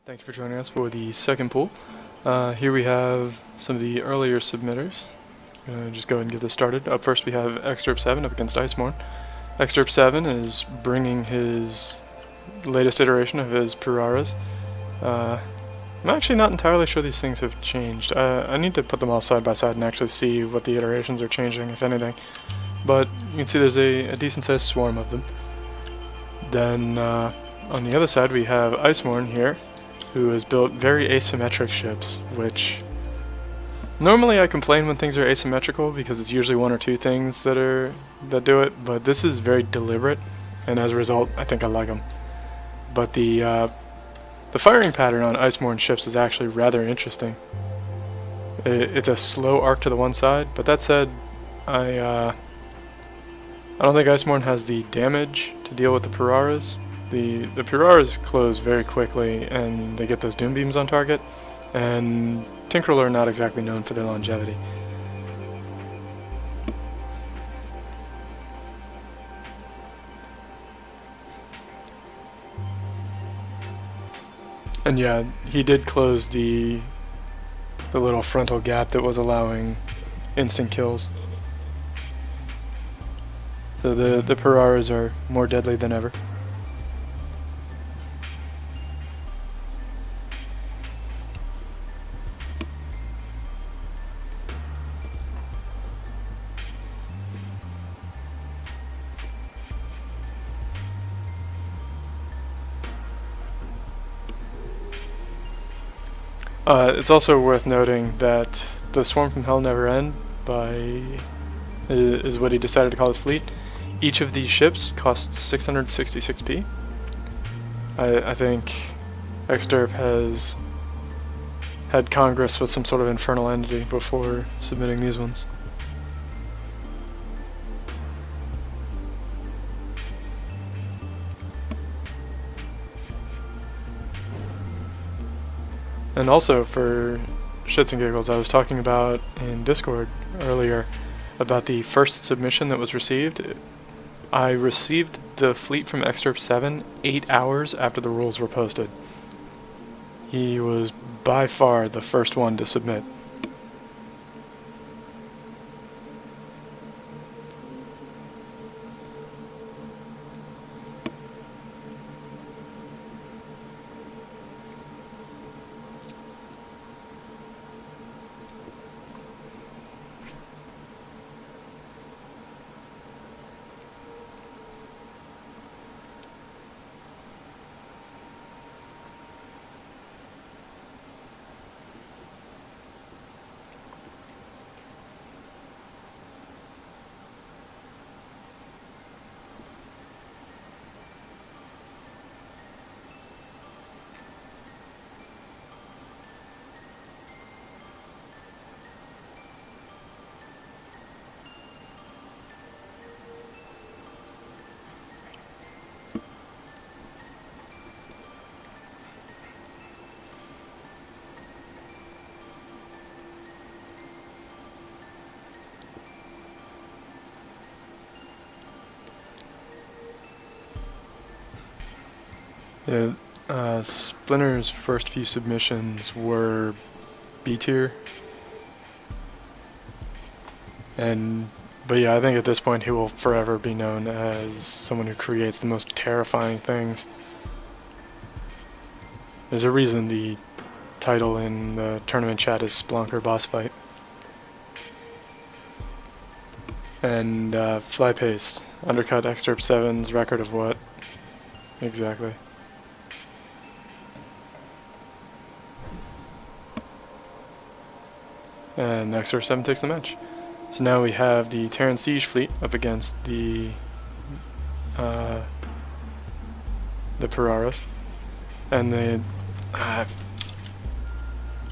Thank you for joining us for the second pool. Here we have some of the earlier submitters. Just go ahead and get this started. Up first we have Excerpt 7 up against Icemorn. Excerpt 7 is bringing his latest iteration of his Puraras. I'm actually not entirely sure these things have changed. I need to put them all side by side and actually see what the iterations are changing, if anything. But you can see there's a decent sized swarm of them. Then on the other side we have Icemorn here, who has built very asymmetric ships, which normally I complain when things are asymmetrical because it's usually one or two things that do it, but this is very deliberate, and as a result I think I like them. But the firing pattern on Icemorn ships is actually rather interesting. It's a slow arc to the one side, but that said, I don't think Icemorn has the damage to deal with the Puraras. The Puraras close very quickly and they get those Doom Beams on target, and Tinkerler are not exactly known for their longevity. And yeah, he did close the little frontal gap that was allowing instant kills. So the Puraras are more deadly than ever. It's also worth noting that the Swarm from Hell Never End is what he decided to call his fleet. Each of these ships costs 666p. I think Exderp has had Congress with some sort of infernal entity before submitting these ones. And also, for shits and giggles, I was talking about in Discord earlier about the first submission that was received. I received the fleet from Excerpt 7 8 hours after the rules were posted. He was by far the first one to submit. Yeah, Splinter's first few submissions were B tier, but yeah, I think at this point he will forever be known as someone who creates the most terrifying things. There's a reason the title in the tournament chat is Splunker Boss Fight. And Flypaste undercut Excerpt 7's record of what? Exactly. And Excerpt 7 takes the match. So now we have the Terran Siege fleet up against the Puraras. And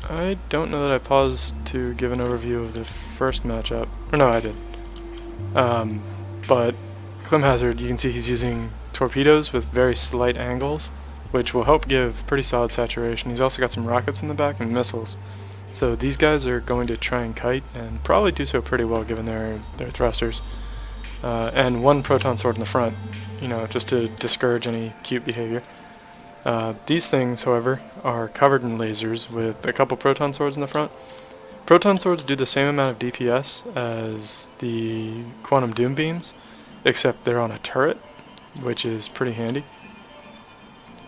I don't know that I paused to give an overview of the first matchup. Or no, I did. But Clem Hazard, you can see he's using torpedoes with very slight angles, which will help give pretty solid saturation. He's also got some rockets in the back and missiles. So these guys are going to try and kite, and probably do so pretty well given their thrusters. And one proton sword in the front, you know, just to discourage any cute behavior. These things, however, are covered in lasers with a couple proton swords in the front. Proton swords do the same amount of DPS as the quantum doom beams, except they're on a turret, which is pretty handy.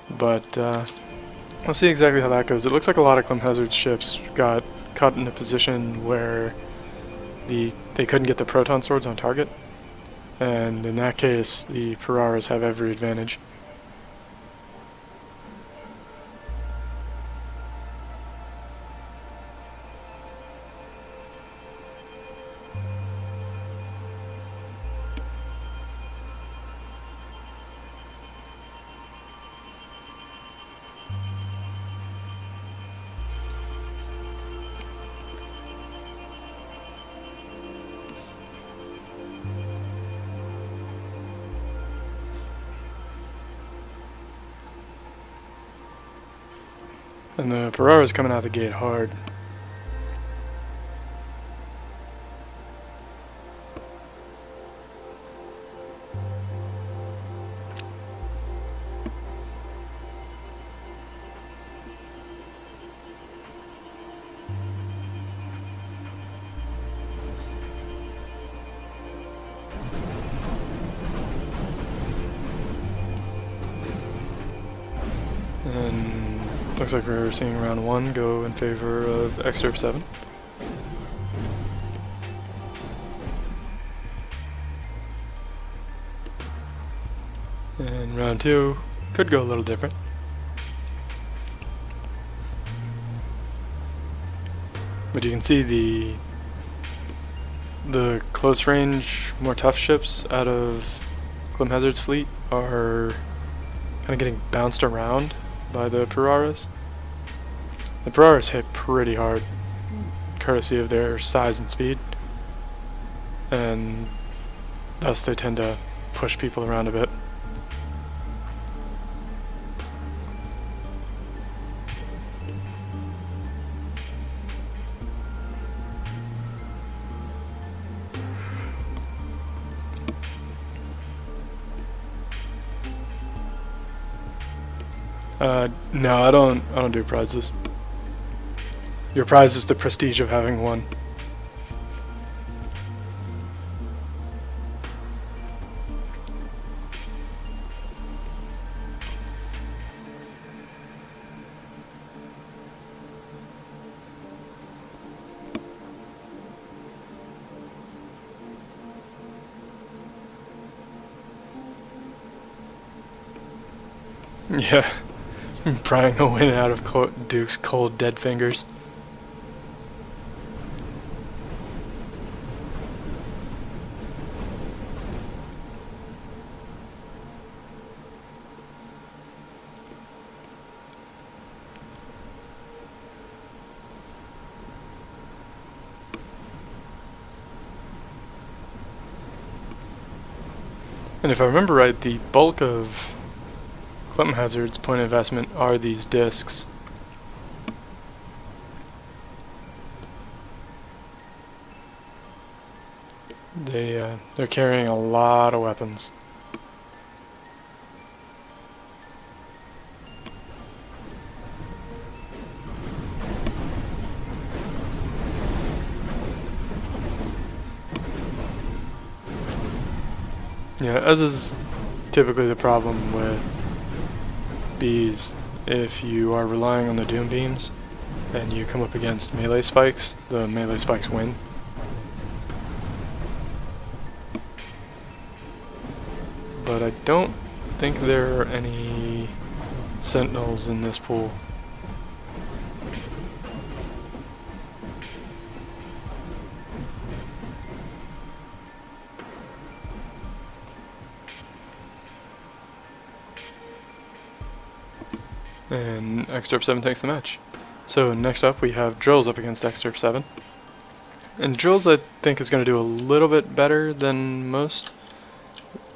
But we'll see exactly how that goes. It looks like a lot of Clem Hazard's ships got caught in a position where they couldn't get the proton swords on target, and in that case the Pararas have every advantage. And the Parara's coming out the gate hard. And looks like we're seeing round 1 go in favor of Excerpt 7. And round 2 could go a little different. But you can see the close range, more tough ships out of Clem Hazard's fleet are kind of getting bounced around by the Pararas. The Pararas hit pretty hard, courtesy of their size and speed, and thus they tend to push people around a bit. No, I don't do prizes. Your prize is the prestige of having won. Yeah. Prying a win out of Duke's cold, dead fingers. And if I remember right, the bulk of Clem Hazard's point of investment are these discs. They're carrying a lot of weapons. Yeah, as is typically the problem with bees, if you are relying on the doom beams and you come up against melee spikes, the melee spikes win. But I don't think there are any sentinels in this pool. And Excerpt 7 takes the match. So next up we have Drills up against Excerpt 7. And Drills I think is going to do a little bit better than most.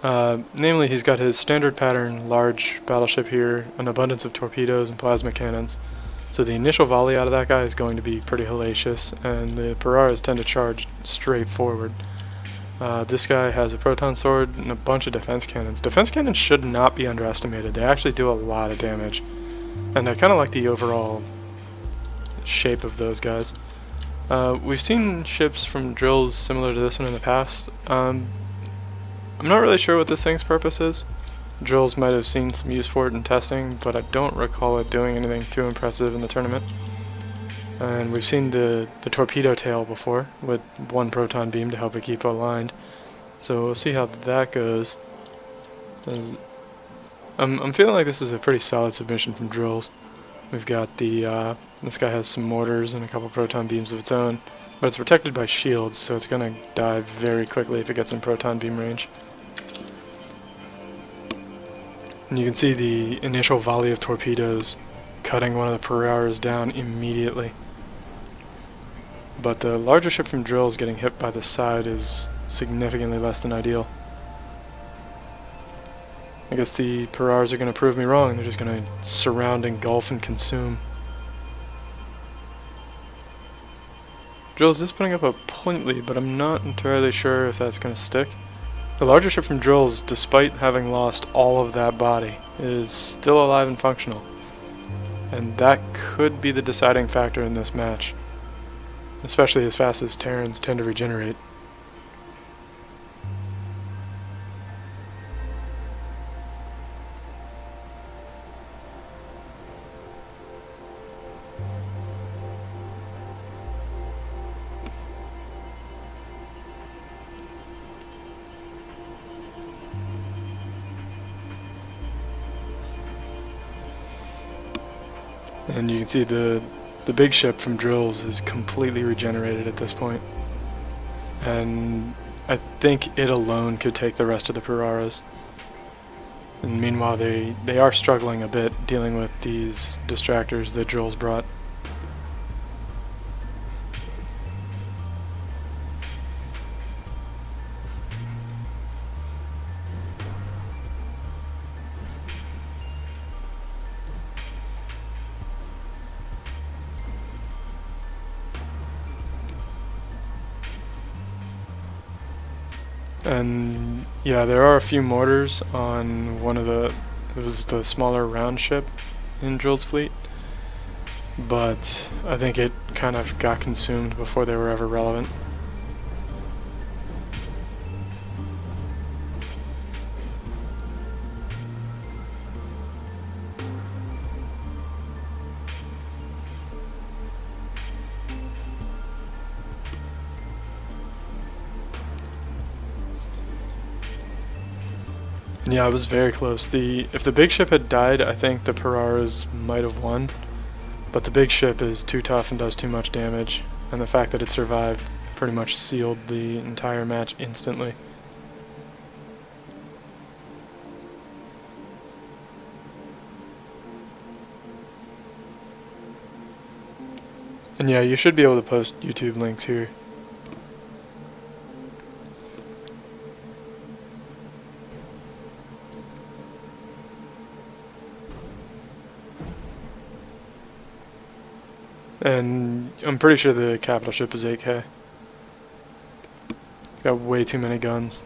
Namely, he's got his standard pattern large battleship here, an abundance of torpedoes and plasma cannons. So the initial volley out of that guy is going to be pretty hellacious, and the Pararas tend to charge straight forward. This guy has a proton sword and a bunch of defense cannons. Defense cannons should not be underestimated. They actually do a lot of damage. And I kind of like the overall shape of those guys. We've seen ships from drills similar to this one in the past. I'm not really sure what this thing's purpose is. Drills might have seen some use for it in testing, but I don't recall it doing anything too impressive in the tournament. And we've seen the torpedo tail before, with one proton beam to help it keep aligned. So we'll see how that goes. I'm feeling like this is a pretty solid submission from drills. We've got the, this guy has some mortars and a couple proton beams of its own, but it's protected by shields, so it's going to die very quickly if it gets in proton beam range. And you can see the initial volley of torpedoes cutting one of the Peraras down immediately. But the larger ship from drills getting hit by the side is significantly less than ideal. I guess the Peraras are going to prove me wrong. They're just going to surround, engulf, and consume. Drills is putting up a point lead, but I'm not entirely sure if that's going to stick. The larger ship from drills, despite having lost all of that body, is still alive and functional. And that could be the deciding factor in this match, especially as fast as Terrans tend to regenerate. And you can see the big ship from drills is completely regenerated at this point. And I think it alone could take the rest of the Peraras. And meanwhile they are struggling a bit dealing with these distractors that drills brought. And yeah, there are a few mortars on one of it was the smaller round ship in Drill's fleet, but I think it kind of got consumed before they were ever relevant. And yeah, it was very close. If the big ship had died, I think the Peraras might have won. But the big ship is too tough and does too much damage, and the fact that it survived pretty much sealed the entire match instantly. And yeah, you should be able to post YouTube links here. And I'm pretty sure the capital ship is 8K. Got way too many guns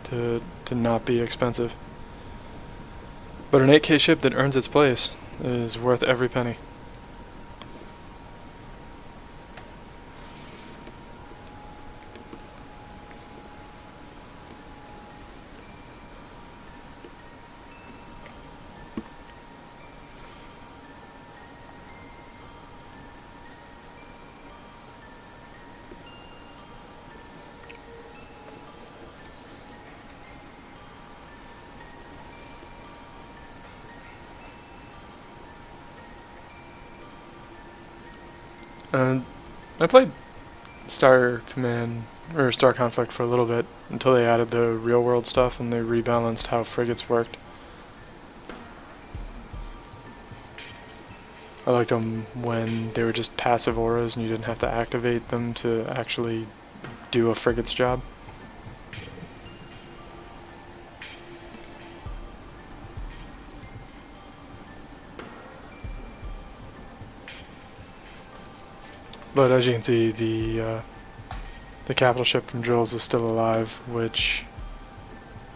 to not be expensive. But an 8K ship that earns its place is worth every penny. I played Star Command, or Star Conflict for a little bit, until they added the real world stuff and they rebalanced how frigates worked. I liked them when they were just passive auras and you didn't have to activate them to actually do a frigate's job. But as you can see, the The capital ship from Drills is still alive, which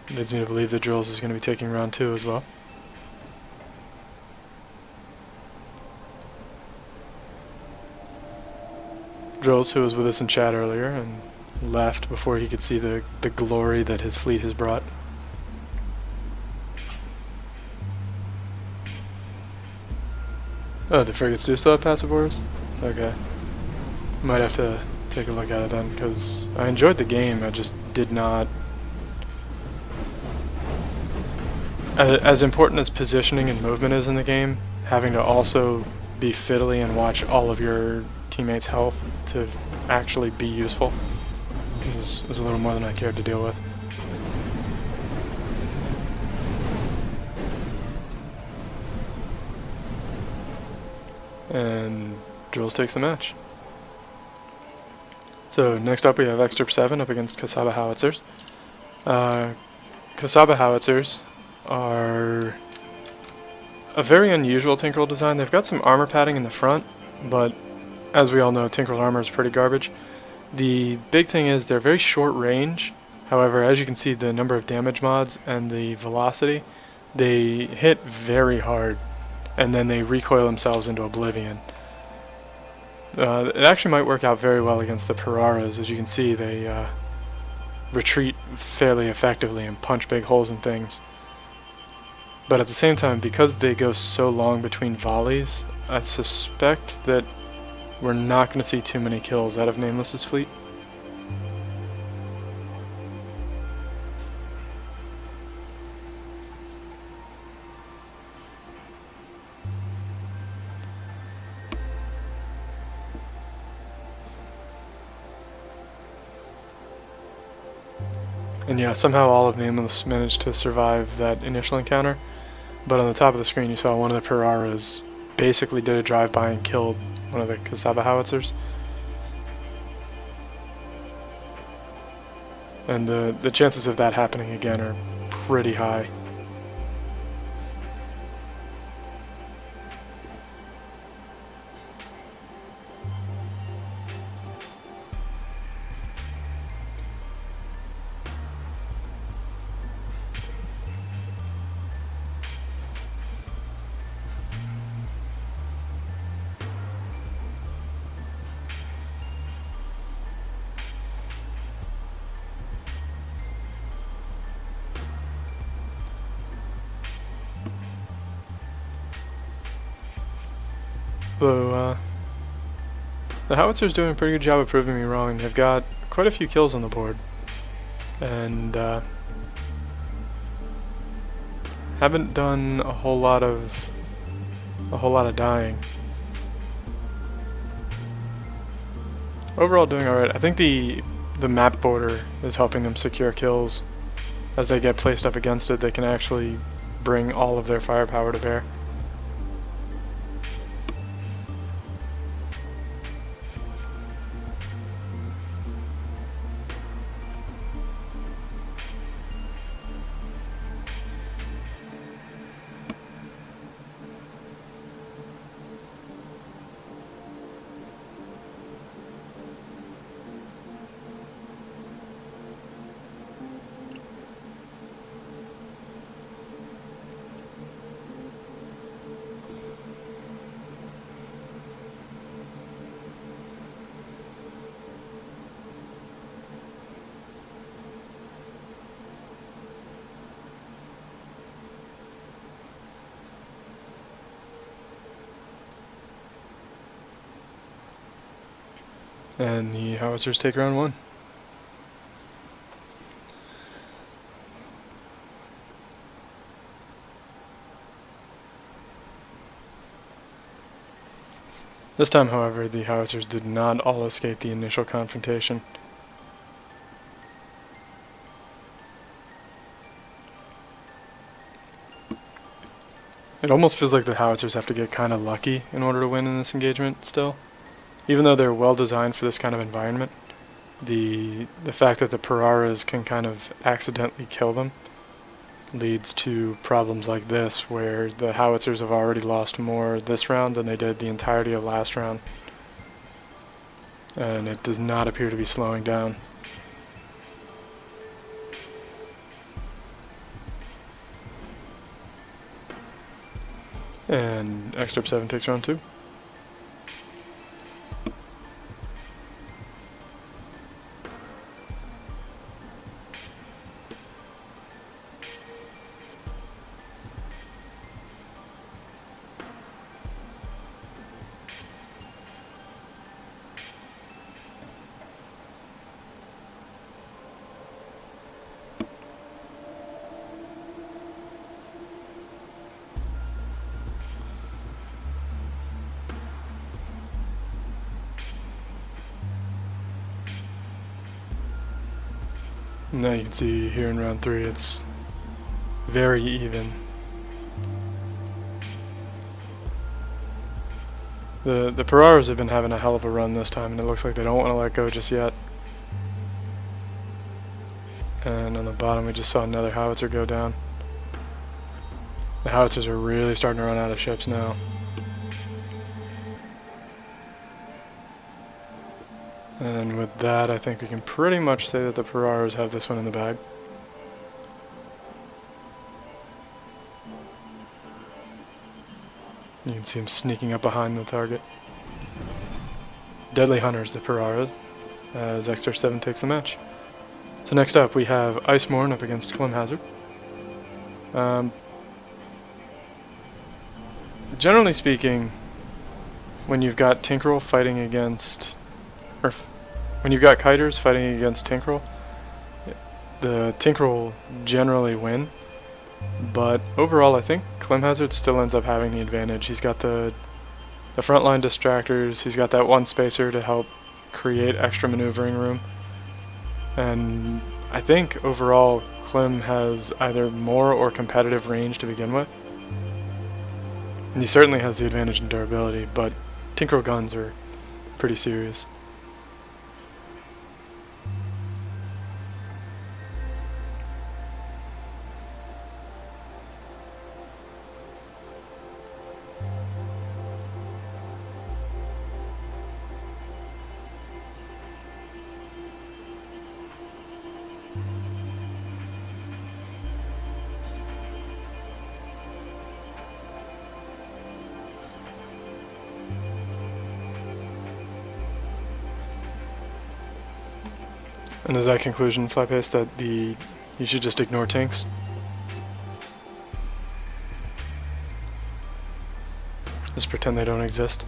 leads me to believe that Drills is going to be taking round 2 as well. Drills, who was with us in chat earlier and left before he could see the glory that his fleet has brought. Oh, the frigates do still have passive orders? Okay. Might have to take a look at it then, because I enjoyed the game, I just did not... As important as positioning and movement is in the game, having to also be fiddly and watch all of your teammates' health to actually be useful was a little more than I cared to deal with. And Drills takes the match. So next up we have Extirp 7 up against Kasaba Howitzers. Kasaba Howitzers are a very unusual Tinkerel design. They've got some armor padding in the front, but as we all know, Tinkerel armor is pretty garbage. The big thing is they're very short range. However, as you can see, the number of damage mods and the velocity, they hit very hard, and then they recoil themselves into oblivion. It actually might work out very well against the Pararas. As you can see, they retreat fairly effectively and punch big holes in things. But at the same time, because they go so long between volleys, I suspect that we're not going to see too many kills out of Nameless's fleet. And yeah, somehow all of Nameless managed to survive that initial encounter, but on the top of the screen you saw one of the Pararas basically did a drive-by and killed one of the Kasaba Howitzers. And the chances of that happening again are pretty high. Though, the Howitzer's doing a pretty good job of proving me wrong. They've got quite a few kills on the board, and haven't done a whole lot of dying. Overall, doing alright. I think the map border is helping them secure kills. As they get placed up against it, they can actually bring all of their firepower to bear. And the Howitzers take round 1. This time, however, the Howitzers did not all escape the initial confrontation. It almost feels like the Howitzers have to get kind of lucky in order to win in this engagement still. Even though they're well designed for this kind of environment, the fact that the Pararas can kind of accidentally kill them leads to problems like this, where the Howitzers have already lost more this round than they did the entirety of last round. and it does not appear to be slowing down. And Extrip 7 takes round 2. Now you can see here in round 3 it's very even. The Pararas have been having a hell of a run this time, and it looks like they don't want to let go just yet. And on the bottom we just saw another howitzer go down. The howitzers are really starting to run out of ships now. And with that, I think we can pretty much say that the Pararas have this one in the bag. You can see him sneaking up behind the target. Deadly Hunters, the Pararas, as Exter 7 takes the match. So next up, we have Icemorn up against Clem Hazard. Generally speaking, when you've got Tinkerel fighting against, when you've got Kiters fighting against Tinkerel, the Tinkerel generally win. But overall, I think Clem Hazard still ends up having the advantage. He's got the frontline distractors, he's got that one spacer to help create extra maneuvering room. And I think overall, Clem has either more or competitive range to begin with. And he certainly has the advantage in durability, but Tinkerel guns are pretty serious. And is that conclusion, Flypace, that you should just ignore tanks? Just pretend they don't exist?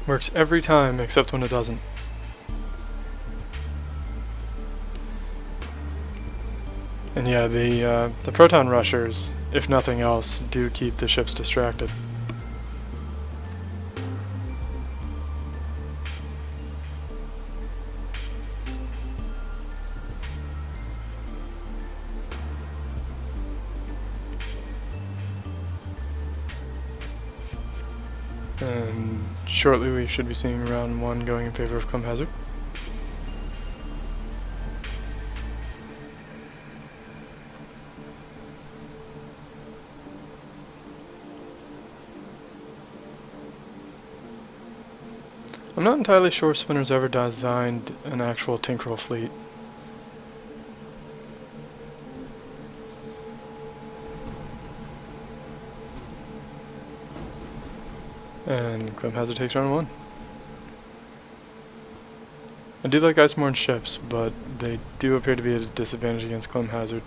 Works every time except when it doesn't. And yeah, the proton rushers, if nothing else, do keep the ships distracted. And shortly we should be seeing round 1 going in favor of Clem Hazard. I'm not entirely sure Spinner's ever designed an actual Tinkerel fleet. And Clem Hazard takes round 1. I do like Icemorn ships, but they do appear to be at a disadvantage against Clem Hazard.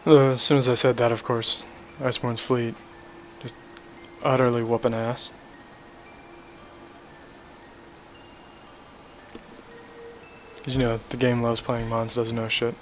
As soon as I said that, of course, Iceborne's fleet just utterly whooping ass. Cause you know, the game loves playing Mons doesn't know shit.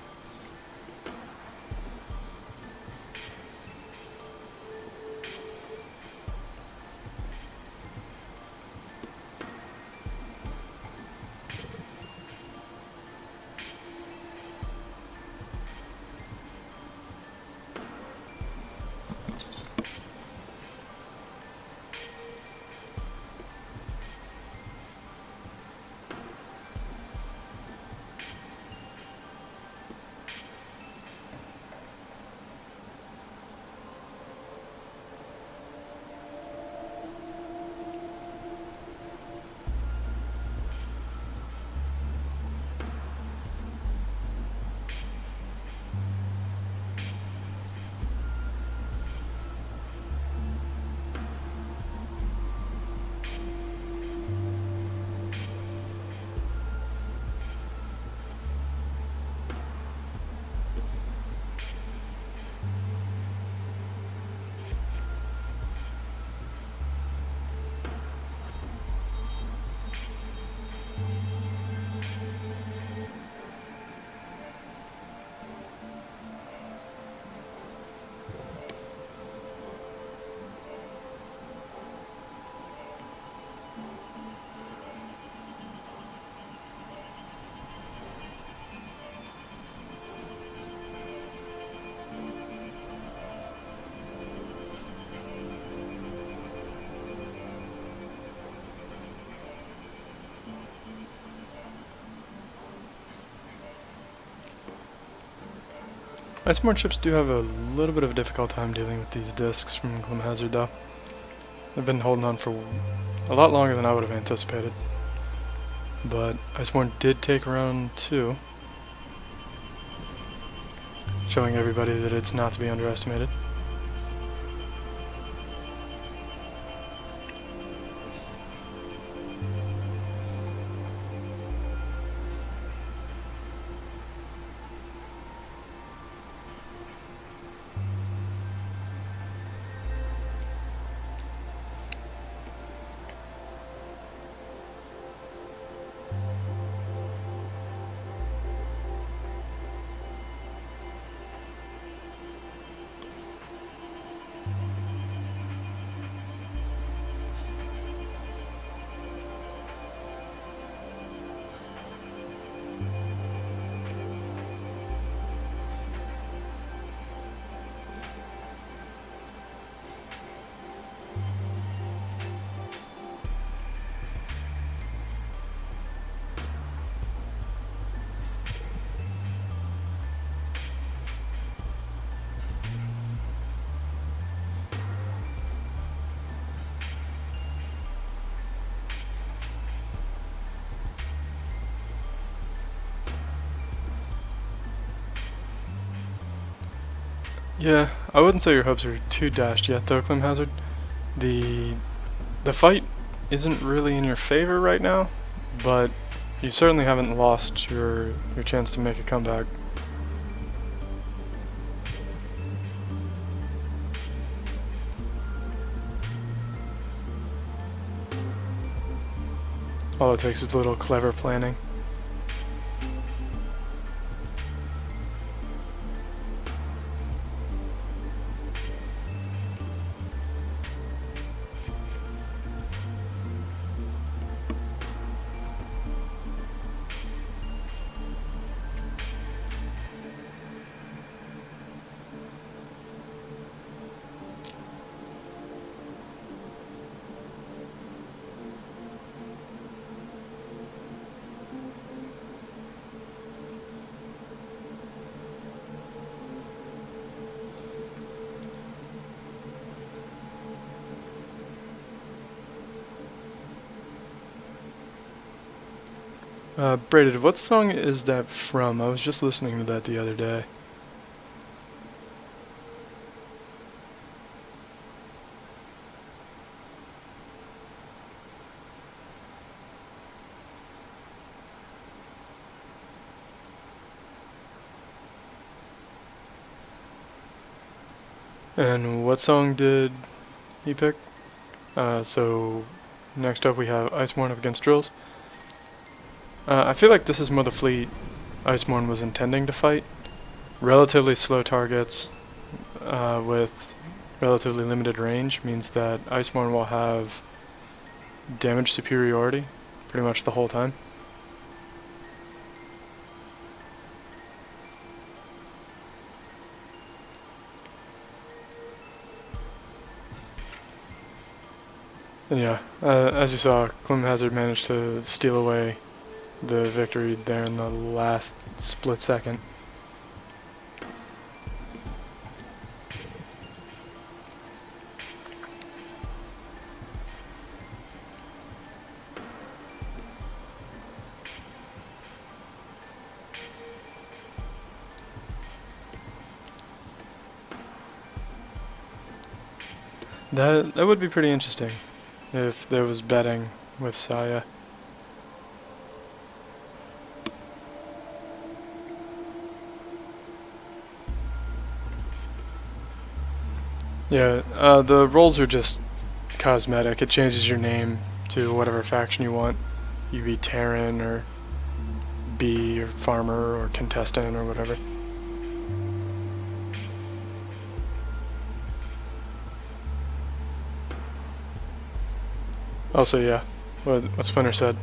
Iceborne ships do have a little bit of a difficult time dealing with these discs from Glim Hazard though. They've been holding on for a lot longer than I would have anticipated. But Iceborne did take round 2, showing everybody that it's not to be underestimated. Yeah, I wouldn't say your hopes are too dashed yet though, Glim Hazard. The fight isn't really in your favor right now, but you certainly haven't lost your chance to make a comeback. All it takes is a little clever planning. Braided, what song is that from? I was just listening to that the other day. And what song did he pick? So next up we have Iceborne up against Drills. I feel like this is more the fleet Iceborne was intending to fight. Relatively slow targets with relatively limited range means that Iceborne will have damage superiority pretty much the whole time. And yeah, as you saw, Clem Hazard managed to steal away the victory there in the last split second. That would be pretty interesting if there was betting with Saya. Yeah, the roles are just cosmetic. It changes your name to whatever faction you want. You be Terran or B or Farmer or Contestant or whatever. Also, yeah, what Splinter said.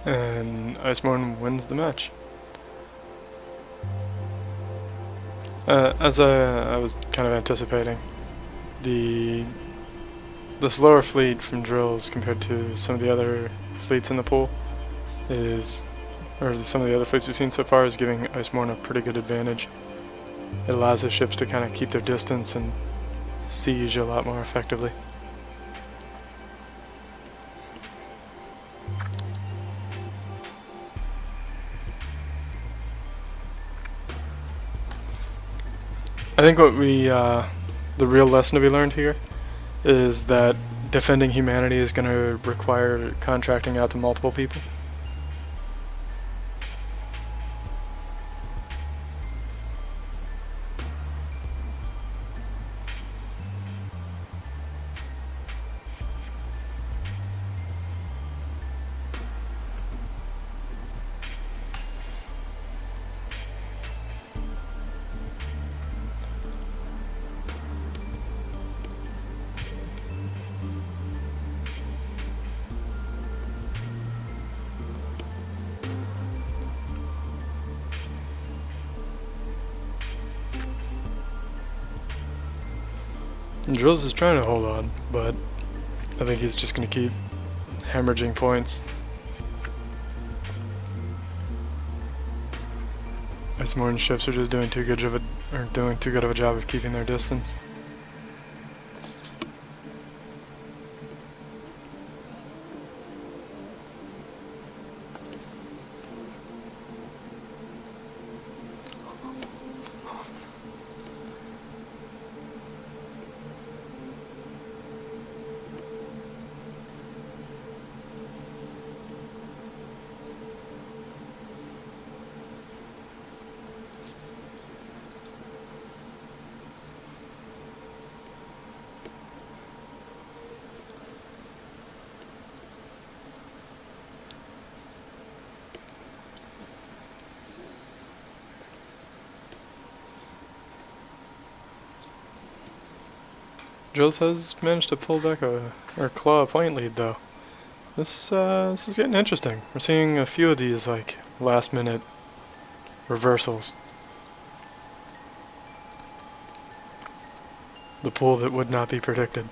And Iceborne wins the match. As I was kind of anticipating, the slower fleet from Drills compared to some of the other fleets in the pool or some of the other fleets we've seen so far, is giving Iceborne a pretty good advantage. It allows his ships to kind of keep their distance and siege a lot more effectively. I think what the real lesson to be learned here is that defending humanity is going to require contracting out to multiple people. And Drills is trying to hold on, but I think he's just going to keep hemorrhaging points. Iceborne ships are just doing too good of a job of keeping their distance. Jules has managed to pull back or claw a point lead though. This is getting interesting. We're seeing a few of these like last minute reversals. The pool that would not be predicted.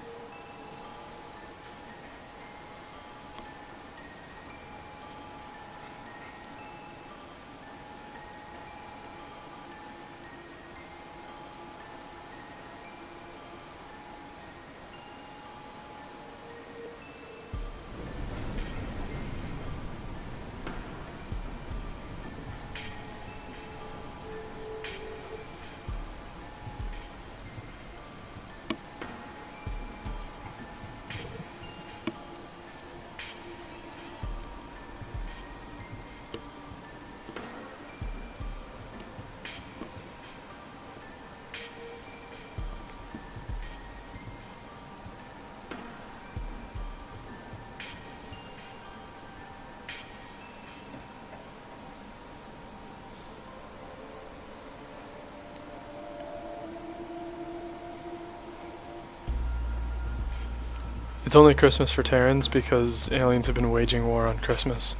It's only Christmas for Terrans because aliens have been waging war on Christmas.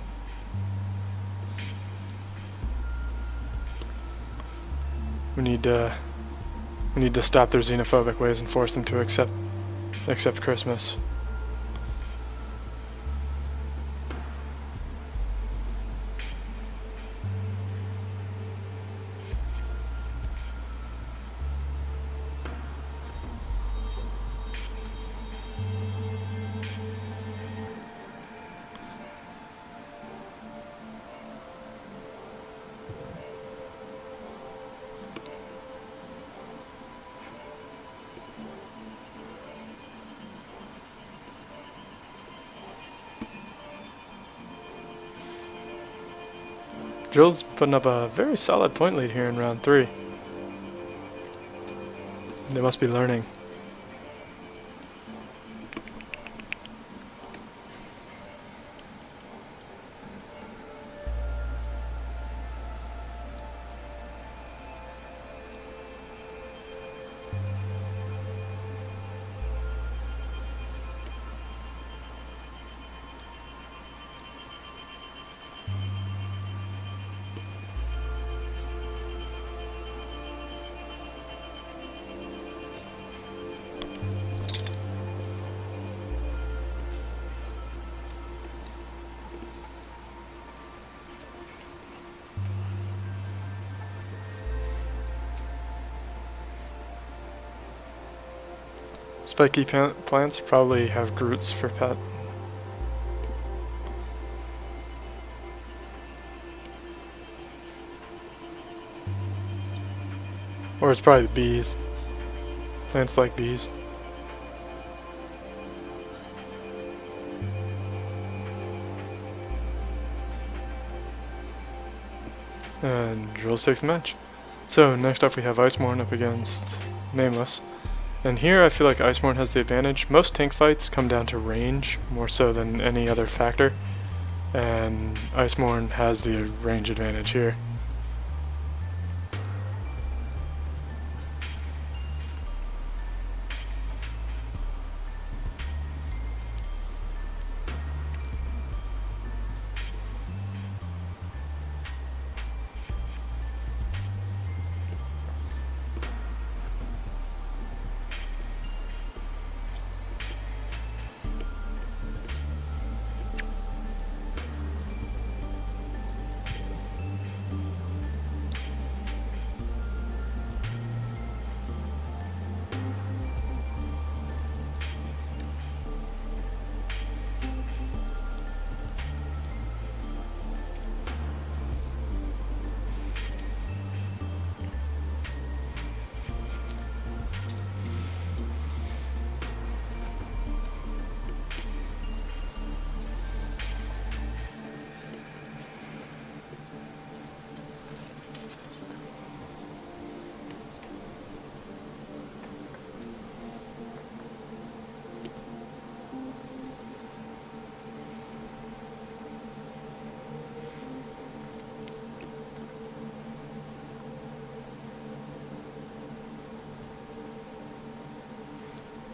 We need to stop their xenophobic ways and force them to accept Christmas. Drill's putting up a very solid point lead here in round 3. They must be learning. Spiky plants probably have Groots for pet. Or it's probably the bees. Plants like bees. And Drills takes the match. So next up we have Icemorn up against Nameless. And here I feel like Icemorn has the advantage. Most tank fights come down to range, more so than any other factor. And Icemorn has the range advantage here.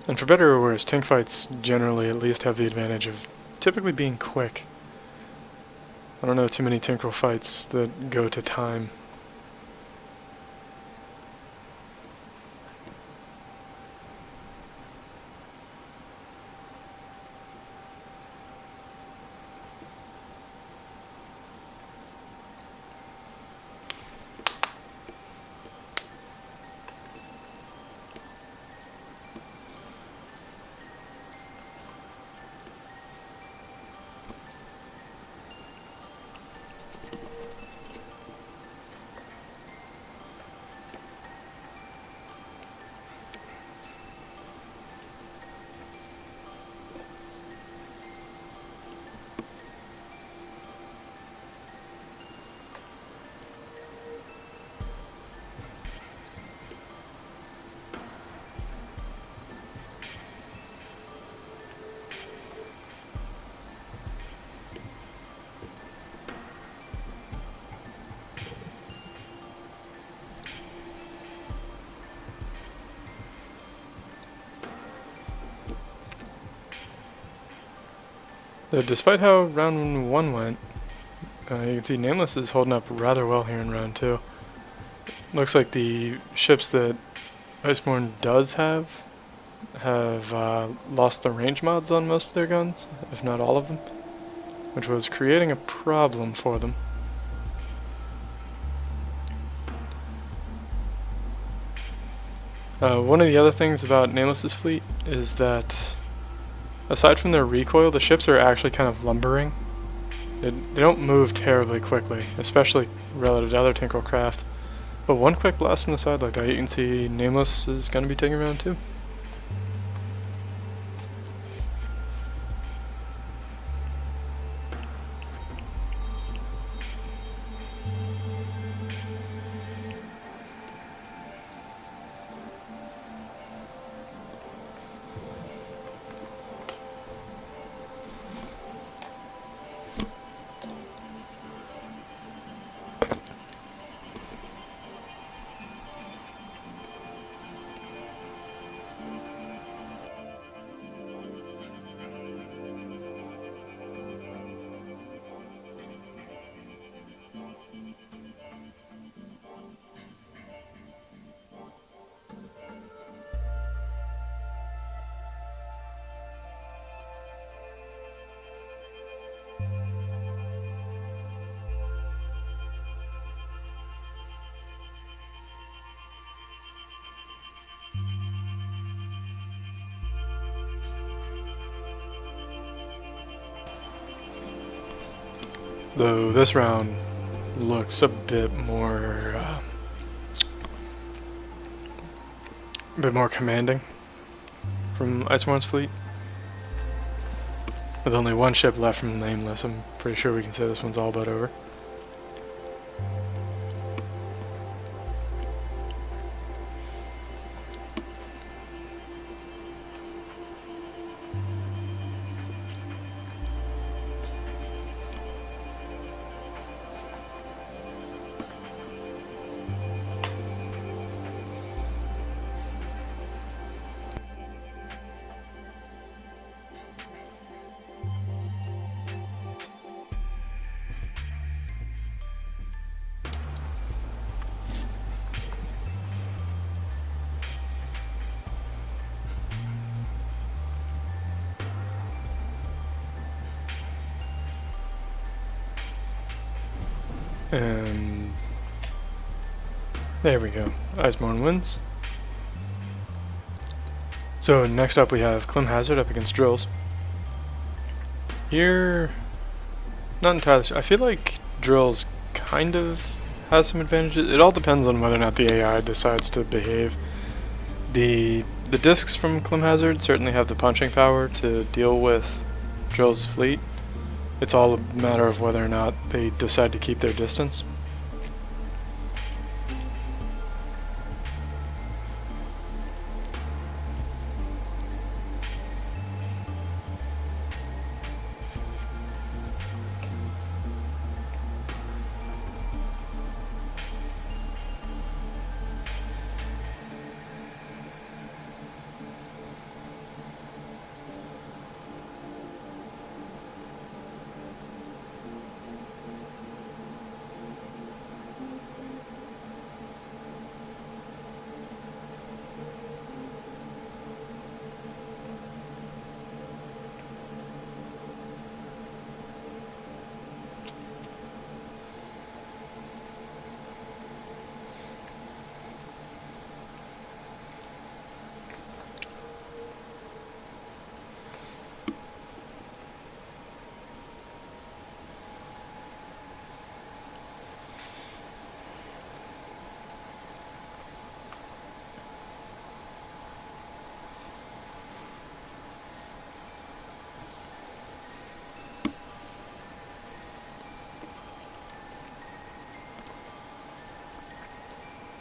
And for better or worse, tank fights generally at least have the advantage of typically being quick. I don't know too many Tinkerel fights that go to time. Despite how round 1 went, you can see Nameless is holding up rather well here in round 2. Looks like the ships that Iceborne does have lost the range mods on most of their guns, if not all of them, which was creating a problem for them. One of the other things about Nameless's fleet is that aside from their recoil, the ships are actually kind of lumbering. They don't move terribly quickly, especially relative to other Tinkerel craft. But one quick blast from the side like that, you can see Nameless is going to be taking round 2. Though this round looks a bit more commanding from Iceborne's fleet. With only one ship left from Nameless, I'm pretty sure we can say this one's all but over. And there we go. Iceborne wins. So next up we have Clem Hazard up against Drills. Here, not entirely sure. I feel like Drills kind of has some advantages. It all depends on whether or not the AI decides to behave. The discs from Clem Hazard certainly have the punching power to deal with Drills' fleet. It's all a matter of whether or not they decide to keep their distance.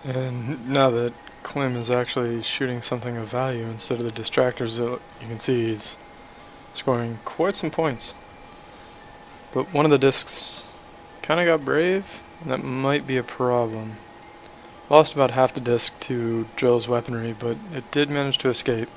And now that Klim is actually shooting something of value instead of the distractors, you can see he's scoring quite some points. But one of the discs kind of got brave, and that might be a problem. Lost about half the disc to Drill's weaponry, but it did manage to escape.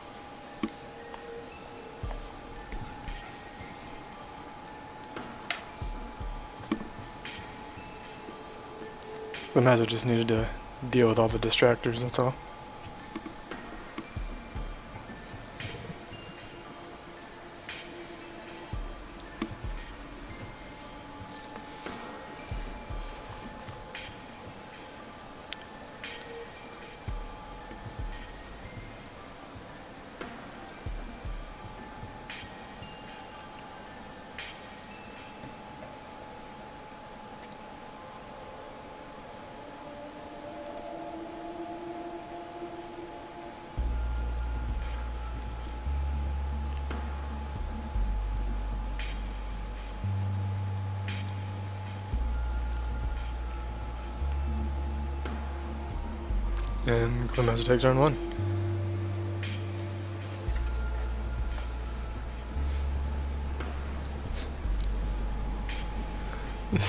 The Magic just needed to deal with all the distractors, that's all. And Klim has to take turn 1.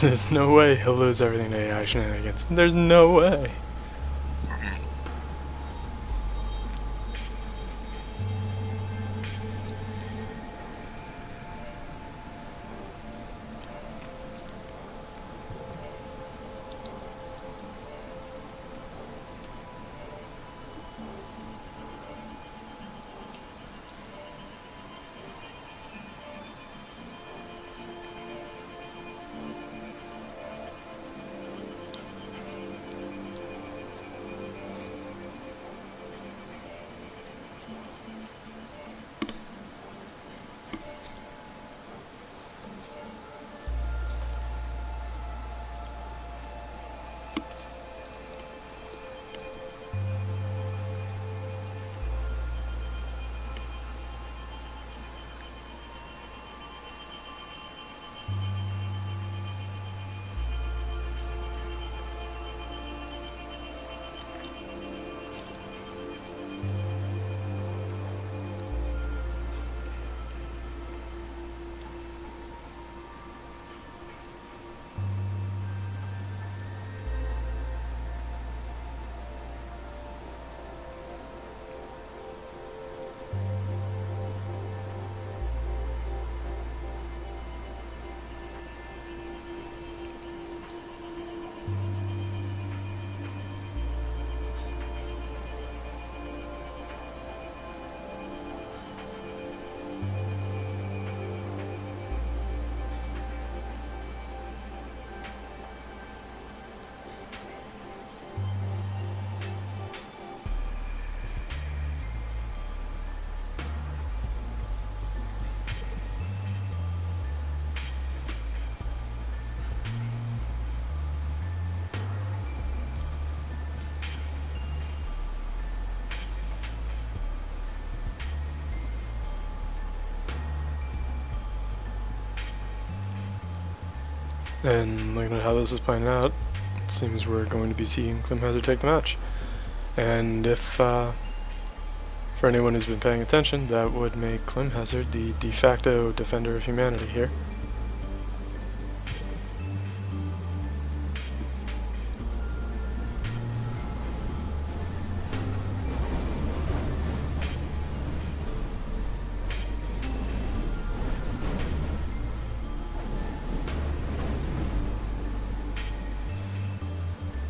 There's no way he'll lose everything to AI shenanigans. There's no way. And looking at how this is playing out, it seems we're going to be seeing Klim Hazard take the match. And if, for anyone who's been paying attention, that would make Klim Hazard the de facto defender of humanity here.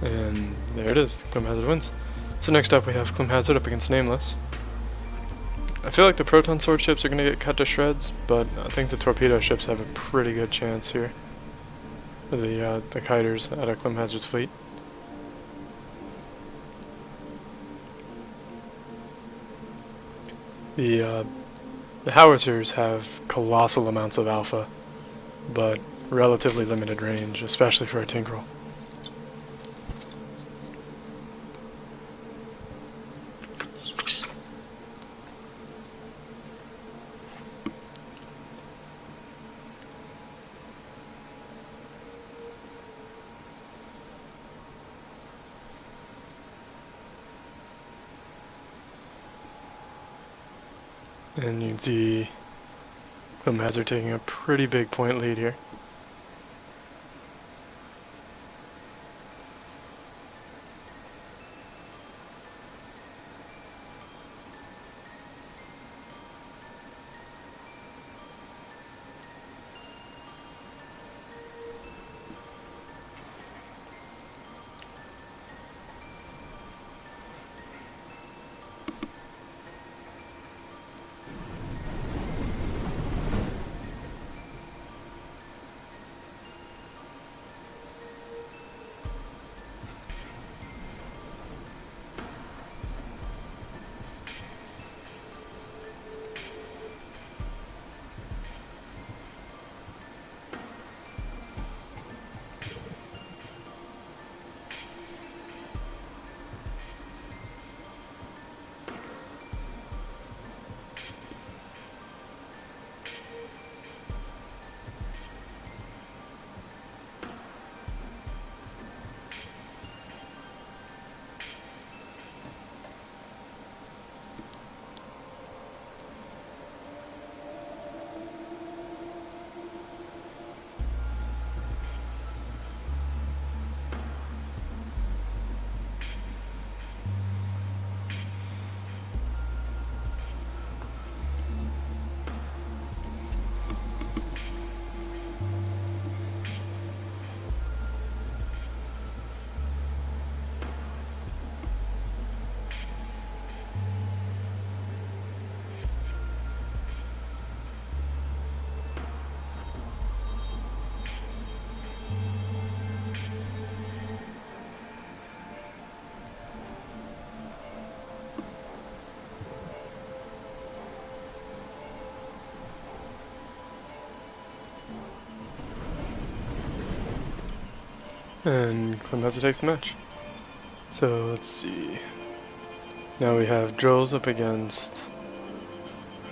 And there it is, Klim Hazard wins. So next up we have Klim Hazard up against Nameless. I feel like the Proton Sword ships are going to get cut to shreds, but I think the Torpedo ships have a pretty good chance here. The kiters out of Klim Hazard's fleet. The howitzers have colossal amounts of alpha, but relatively limited range, especially for a Tinkerel. And you can see the Mads are taking a pretty big point lead here. And Clemeza takes the match. So let's see. Now we have Drills up against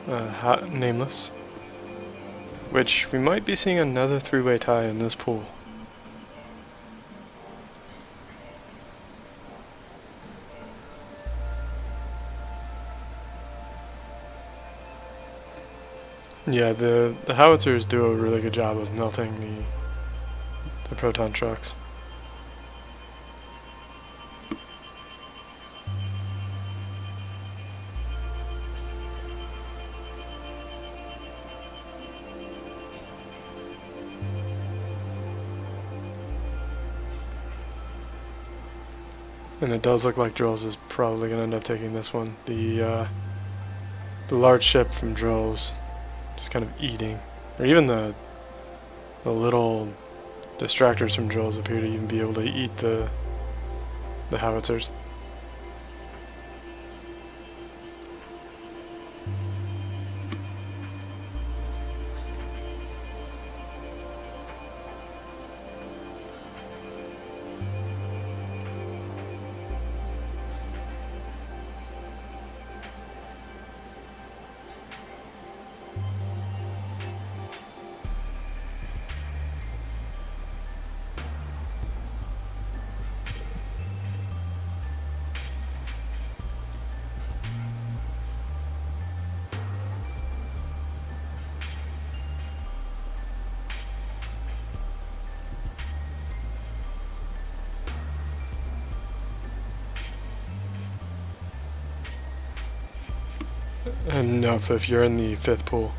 Nameless, which we might be seeing another three-way tie in this pool. Yeah, the howitzers do a really good job of melting the proton trucks. And it does look like Drills is probably going to end up taking this one. The large ship from Drills just kind of eating, or even the little distractors from Drills appear to even be able to eat the howitzers. And no, if you're in the fifth pool.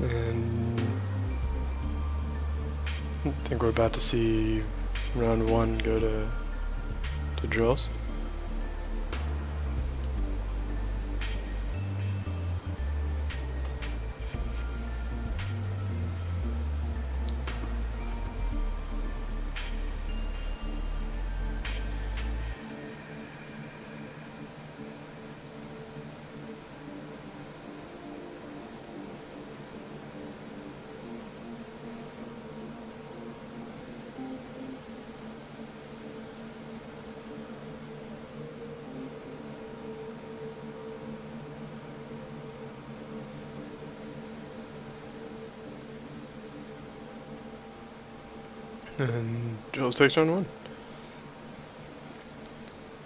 And I think we're about to see round one go to Drills. And Jules takes round 1.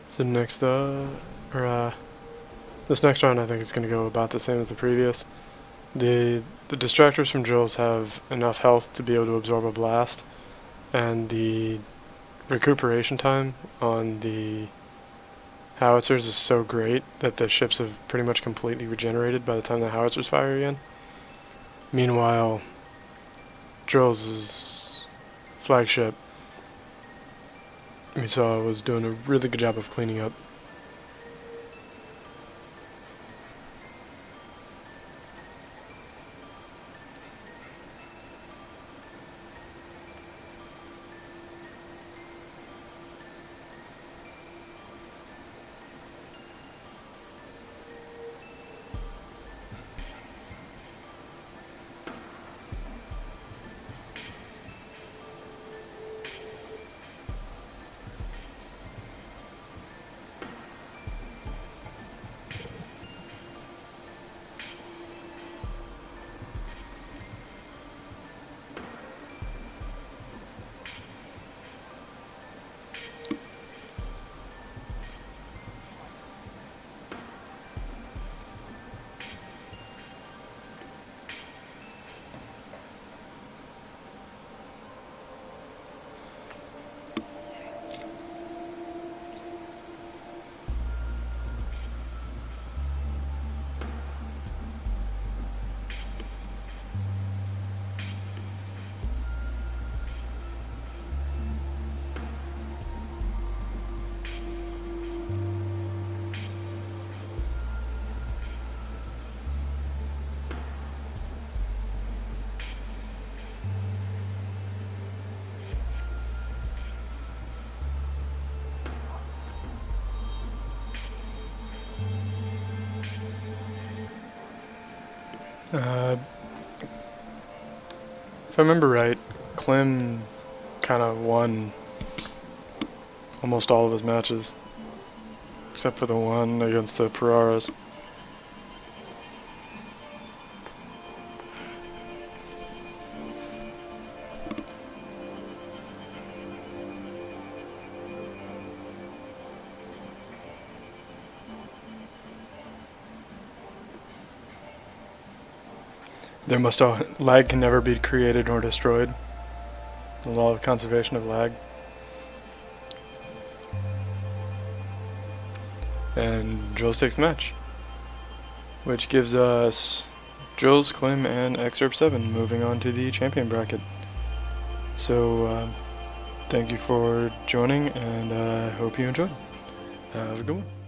So next, this next round I think is going to go about the same as the previous. The distractors from Jules have enough health to be able to absorb a blast, and the recuperation time on the howitzers is so great that the ships have pretty much completely regenerated by the time the howitzers fire again. Meanwhile, Jules' flagship, we saw, was doing a really good job of cleaning up. If I remember right, Clem kind of won almost all of his matches, except for the one against the Pararas. Lag can never be created nor destroyed. The law of conservation of lag. And Jules takes the match, which gives us Jules, Clem, and Excerpt 7 moving on to the champion bracket. So thank you for joining, and I hope you enjoyed. Have a good one.